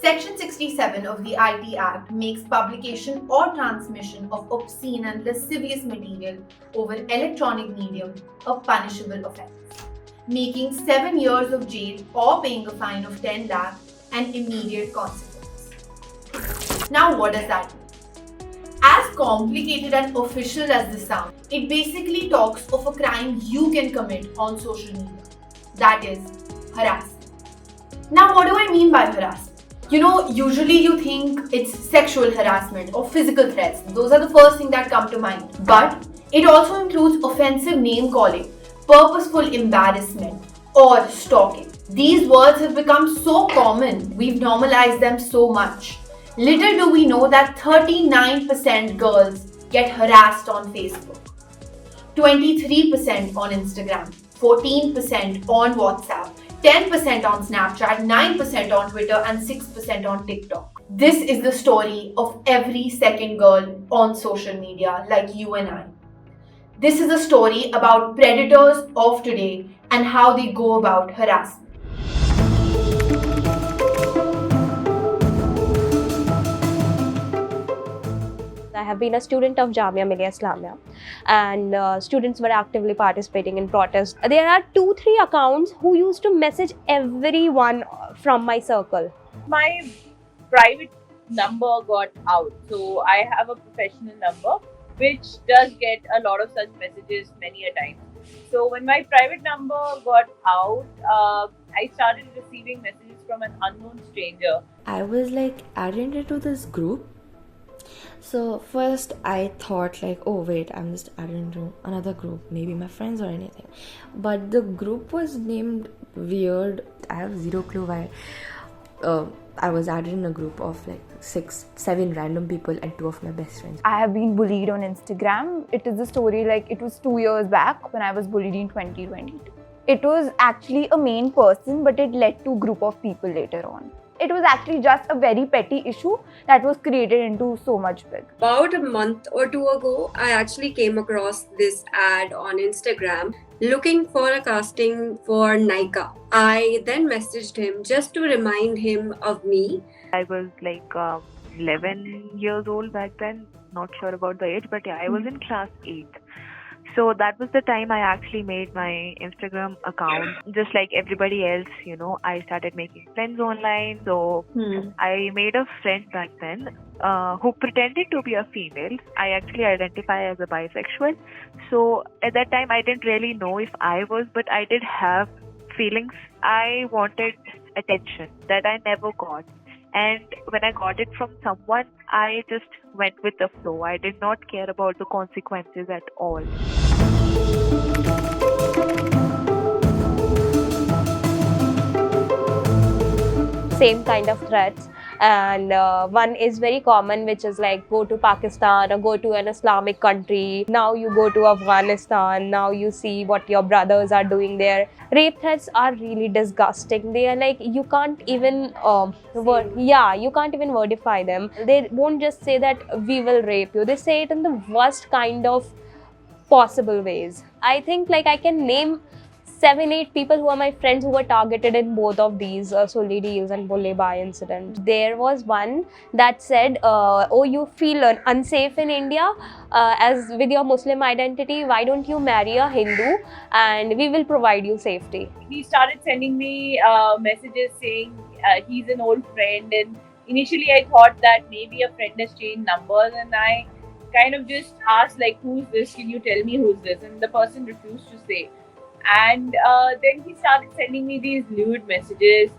Section 67 of the IT Act makes publication or transmission of obscene and lascivious material over electronic medium a punishable offence, making 7 years of jail or paying a fine of 10 lakh an immediate consequence. Now, what does that mean? As complicated and official as this sounds, it basically talks of a crime you can commit on social media. That is harassment. Now, what do I mean by harassment? Usually you think it's sexual harassment or physical threats. Those are the first things that come to mind. But it also includes offensive name calling, purposeful embarrassment, or stalking. These words have become so common, we've normalized them so much. Little do we know that 39% girls get harassed on Facebook, 23% on Instagram, 14% on WhatsApp, 10% on Snapchat, 9% on Twitter, and 6% on TikTok. This is the story of every second girl on social media, like you and I. This is a story about predators of today and how they go about harassment. I have been a student of Jamia Millia Islamia, and students were actively participating in protests. There are 2-3 accounts who used to message everyone from my circle. My private number got out, so I have a professional number which does get a lot of such messages many a time. So when my private number got out, I started receiving messages from an unknown stranger. I was added into this group. So first I thought oh wait, I'm just added into another group, maybe my friends or anything. But the group was named weird. I have zero clue why. I was added in a group of 6-7 random people and 2 of my best friends. I have been bullied on Instagram. It is a story it was 2 years back when I was bullied in 2022. It was actually a main person, but it led to a group of people later on. It was actually just a very petty issue that was created into so much big. About a month or 2 ago, I actually came across this ad on Instagram looking for a casting for Nykaa. I then messaged him just to remind him of me. I was 11 years old back then, not sure about the age, but yeah, I was in class 8. So that was the time I actually made my Instagram account. Just like everybody else, I started making friends online. So I made a friend back then who pretended to be a female. I actually identify as a bisexual. So at that time, I didn't really know if I was, but I did have feelings. I wanted attention that I never got. And when I got it from someone, I just went with the flow. I did not care about the consequences at all. Same kind of threats, and one is very common, which is go to Pakistan or go to an Islamic country. Now you go to Afghanistan, now you see what your brothers are doing there. Rape threats are really disgusting. They are you can't even you can't even wordify them. They won't just say that we will rape you. They say it in the worst kind of possible ways. I think I can name 7-8 people who are my friends who were targeted in both of these Sulli Deals and Bulle Bhai incident. There was one that said, oh, you feel unsafe in India as with your Muslim identity, why don't you marry a Hindu and we will provide you safety. He started sending me messages saying he's an old friend, and initially I thought that maybe a friend has changed numbers, and I kind of just asked who's this, can you tell me who's this, and the person refused to say. And then he started sending me these lewd messages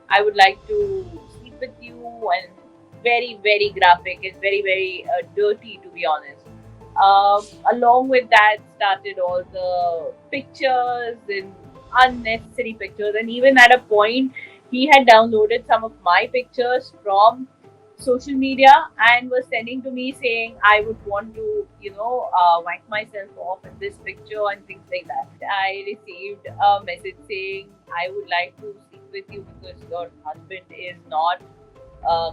I would like to sleep with you, and very, very graphic and very, very dirty, to be honest. Along with that started all the pictures and unnecessary pictures, and even at a point he had downloaded some of my pictures from social media and was sending to me saying I would want to, wank myself off in this picture and things like that. I received a message saying I would like to sleep with you because your husband is not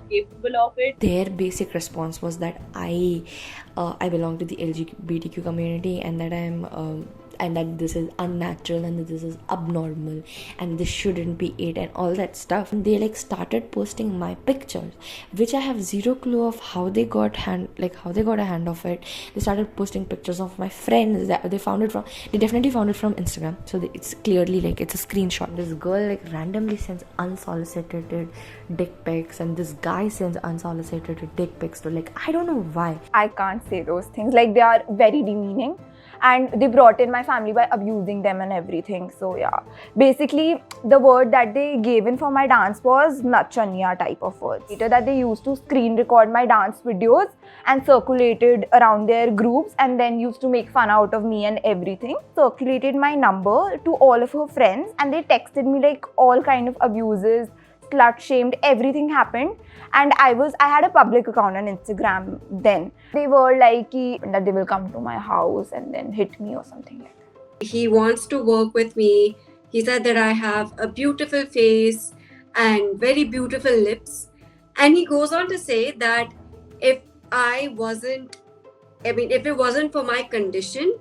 capable of it. Their basic response was that I belong to the LGBTQ community and that and that this is unnatural and that this is abnormal and this shouldn't be it and all that stuff. And they like started posting my pictures, which I have zero clue of how they got a hand of it. They started posting pictures of my friends that they definitely found it from Instagram. So it's clearly like it's a screenshot. This girl like randomly sends unsolicited dick pics, and this guy sends unsolicited dick pics to, like, I don't know why. I can't say those things. Like, they are very demeaning. And they brought in my family by abusing them and everything. So yeah, basically the word that they gave in for my dance was nachaniya type of words. Later that they used to screen record my dance videos and circulated around their groups, and then used to make fun out of me and everything. Circulated my number to all of her friends, and they texted me like all kind of abuses, slut shamed, everything happened. And I had a public account on Instagram then. They were like that they will come to my house and then hit me or something like that. He wants to work with me. He said that I have a beautiful face and very beautiful lips. And he goes on to say that if it wasn't for my condition,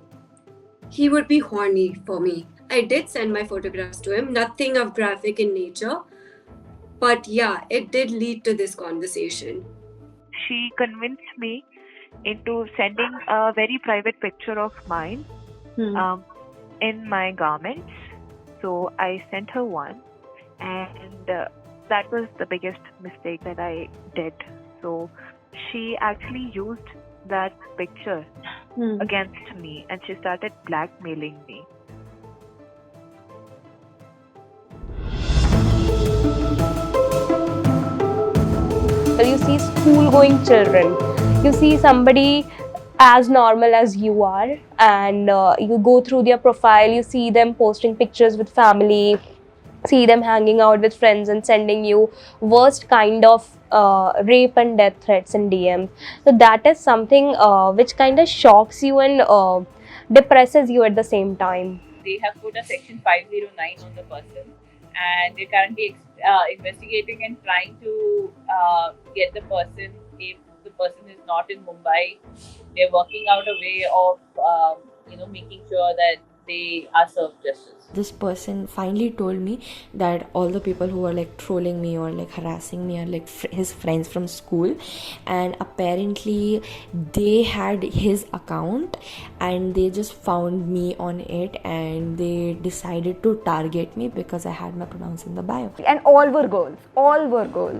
he would be horny for me. I did send my photographs to him, nothing of graphic in nature. But yeah, it did lead to this conversation. She convinced me into sending a very private picture of mine in my garments. So I sent her one, and that was the biggest mistake that I did. So she actually used that picture against me, and she started blackmailing me. You see school-going children. You see somebody as normal as you are, and you go through their profile. You see them posting pictures with family, see them hanging out with friends, and sending you worst kind of rape and death threats in DMs. So that is something which kind of shocks you and depresses you at the same time. They have put a section 509 on the person, and they're currently investigating and trying to get the person. If the person is not in Mumbai, they're working out a way of making sure that they are served justice. This person finally told me that all the people who are like trolling me or like harassing me are like his friends from school, and apparently they had his account and they just found me on it, and they decided to target me because I had my pronouns in the bio. And all were girls.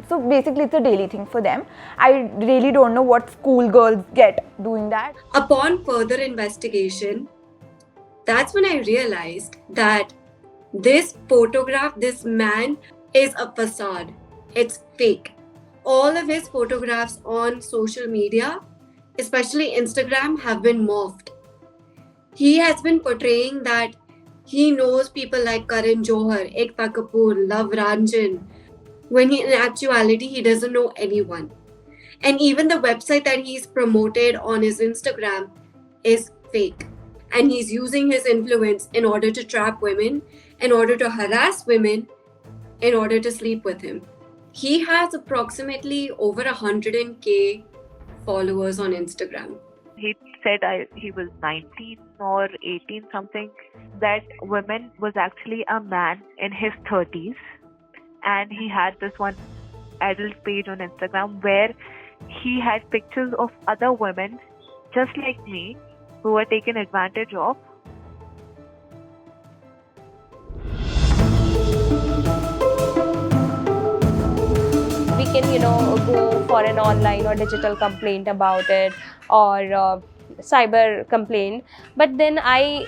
So basically it's a daily thing for them. I really don't know what school girls get doing that. Upon further investigation, that's when I realized that this photograph, this man, is a facade. It's fake. All of his photographs on social media, especially Instagram, have been morphed. He has been portraying that he knows people like Karan Johar, Ekta Kapoor, Love Ranjan, when in actuality he doesn't know anyone. And even the website that he's promoted on his Instagram is fake. And he's using his influence in order to trap women, in order to harass women, in order to sleep with him. He has approximately over 100K followers on Instagram. He said he was 19 or 18 something. That woman was actually a man in his 30s, and he had this one adult page on Instagram where he had pictures of other women just like me who were taken advantage of. We can, go for an online or digital complaint about it, or cyber complaint. But then I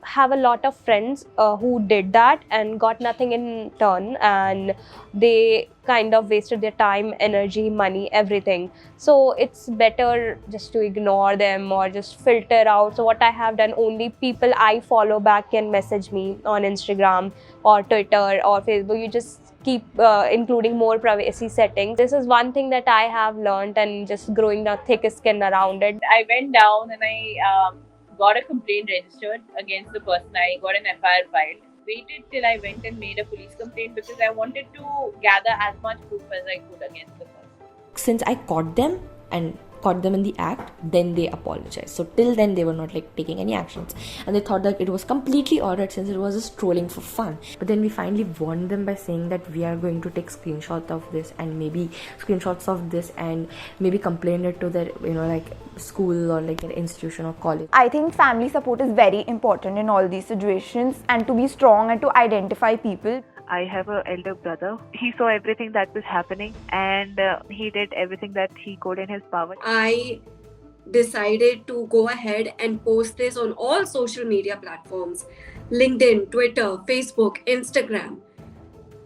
have a lot of friends who did that and got nothing in turn, and they kind of wasted their time, energy, money, everything. So it's better just to ignore them or just filter out. So what I have done, only people I follow back can message me on Instagram or Twitter or Facebook. You just keep including more privacy settings. This is one thing that I have learned, and just growing the thick skin around it. I went down and I got a complaint registered against the person. I got an FIR filed. Waited till I went and made a police complaint because I wanted to gather as much proof as I could against the person. Since I caught them and caught them in the act, then they apologized. So till then they were not like taking any actions, and they thought that it was completely alright since it was just trolling for fun. But then we finally warned them by saying that we are going to take screenshots of this and maybe complain it to their like school or like an institution or college. I think family support is very important in all these situations, and to be strong and to identify people. I have an elder brother. He saw everything that was happening, and he did everything that he could in his power. I decided to go ahead and post this on all social media platforms: LinkedIn, Twitter, Facebook, Instagram.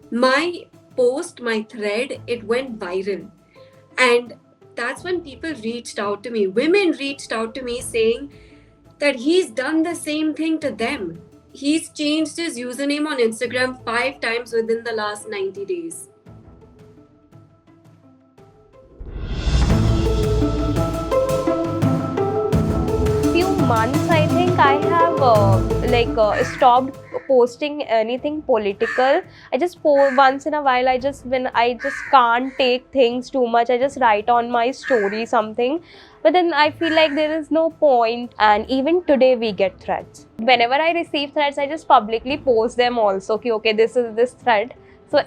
My post, my thread, it went viral. And that's when people reached out to me. Women reached out to me saying that he's done the same thing to them. He's changed his username on Instagram 5 times within the last 90 days. Few months I think I have stopped posting anything political. I just post once in a while. When I just can't take things too much, I just write on my story something. But then I feel like there is no point, and even today we get threats. Whenever I receive threats, I just publicly post them also. Okay, this is this threat. So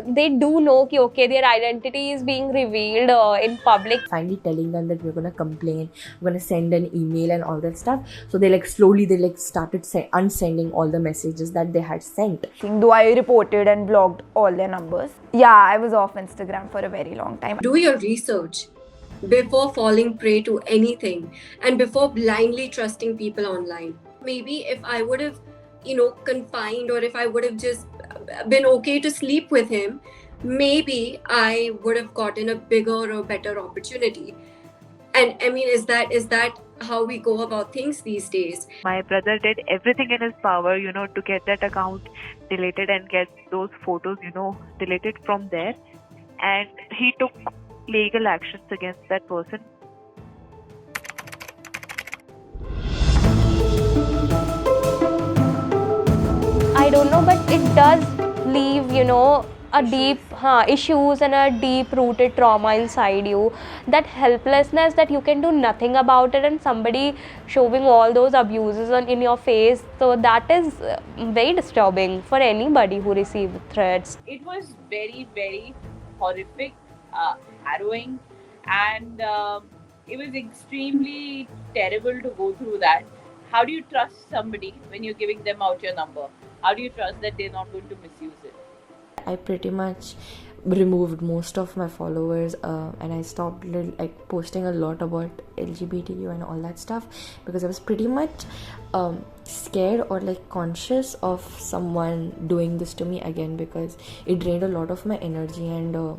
they do know okay, their identity is being revealed in public. Finally telling them that we're gonna complain, we're gonna send an email and all that stuff. So they slowly started unsending all the messages that they had sent. Though I reported and blocked all their numbers. Yeah, I was off Instagram for a very long time. Do your research before falling prey to anything and before blindly trusting people online. Maybe if I would have, confined, or if I would have just been okay to sleep with him, maybe I would have gotten a bigger or better opportunity. And I mean, is that how we go about things these days? My brother did everything in his power, to get that account deleted and get those photos, deleted from there. And he took legal actions against that person. I don't know, but it does leave, a deep issues and a deep-rooted trauma inside you. That helplessness that you can do nothing about it, and somebody showing all those abuses in your face. So that is very disturbing for anybody who receives threats. It was very, very horrific, harrowing, and it was extremely terrible to go through that. How do you trust somebody when you're giving them out your number? How do you trust that they're not going to misuse it? I pretty much removed most of my followers and I stopped posting a lot about LGBTQ and all that stuff, because I was pretty much scared or conscious of someone doing this to me again, because it drained a lot of my energy, and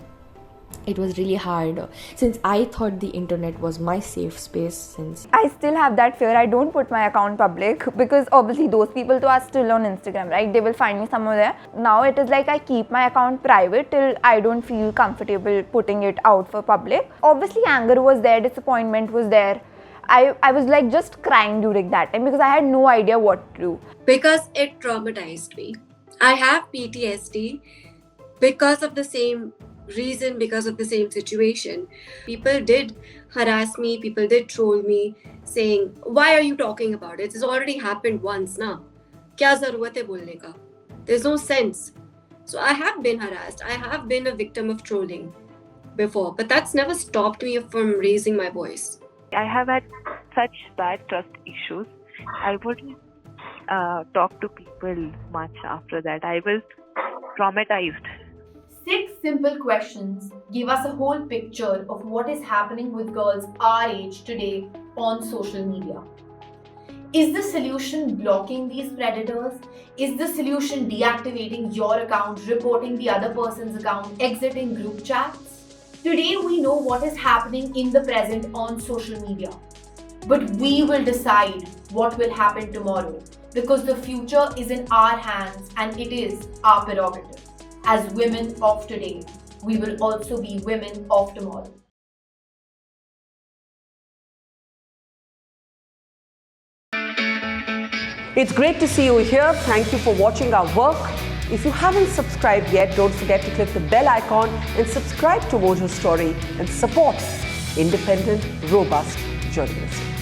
it was really hard since I thought the internet was my safe space. Since I still have that fear. I don't put my account public because obviously those people too are still on Instagram, right? They will find me somewhere there. Now it is I keep my account private till I don't feel comfortable putting it out for public. Obviously anger was there, disappointment was there. I was just crying during that time because I had no idea what to do. Because it traumatized me. I have PTSD because of the same reason, because of the same situation. People did harass me, people did troll me, saying, why are you talking about it? It's already happened once, na? Kya zarurat hai bolne ka? There's no sense. So I have been harassed. I have been a victim of trolling before, but that's never stopped me from raising my voice. I have had such bad trust issues. I wouldn't talk to people much after that. I was traumatized. 6 simple questions give us a whole picture of what is happening with girls our age today on social media. Is the solution blocking these predators? Is the solution deactivating your account, reporting the other person's account, exiting group chats? Today we know what is happening in the present on social media. But we will decide what will happen tomorrow, because the future is in our hands and it is our prerogative. As women of today, we will also be women of tomorrow. It's great to see you here. Thank you for watching our work. If you haven't subscribed yet, don't forget to click the bell icon and subscribe to Mojo Story and support independent, robust journalism.